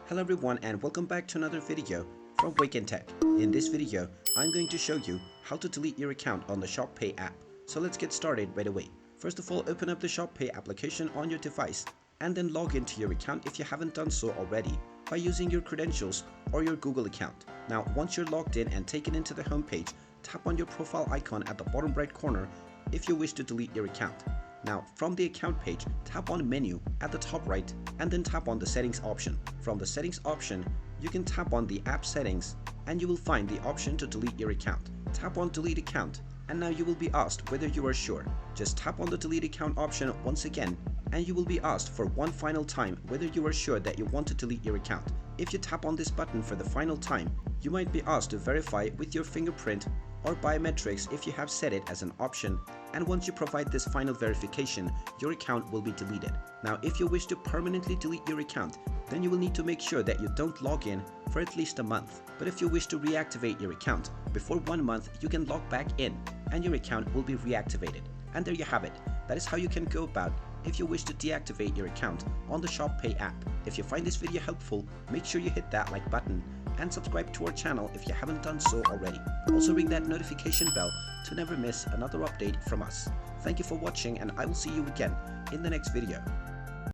Hello everyone and welcome back to another video from Wake&Tech. In this video, I'm going to show you how to delete your account on the ShopPay app. So let's get started right away. First of all, open up the ShopPay application on your device and then log into your account if you haven't done so already by using your credentials or your Google account. Now, once you're logged in and taken into the home page, tap on your profile icon at the bottom right corner if you wish to delete your account. Now, from the account page, tap on menu at the top right and then tap on the settings option. From the settings option, you can tap on the app settings and you will find the option to delete your account. Tap on delete account and now you will be asked whether you are sure. Just tap on the delete account option once again and you will be asked for one final time whether you are sure that you want to delete your account. If you tap on this button for the final time, you might be asked to verify with your fingerprint or biometrics if you have set it as an option, and once you provide this final verification, your account will be deleted. Now, if you wish to permanently delete your account, then you will need to make sure that you don't log in for at least a month. But if you wish to reactivate your account, before 1 month you can log back in and your account will be reactivated. And there you have it. That is how you can go about if you wish to deactivate your account on the ShopPay app. If you find this video helpful, make sure you hit that like button and subscribe to our channel if you haven't done so already. Also ring that notification bell to never miss another update from us. Thank you for watching and I will see you again in the next video.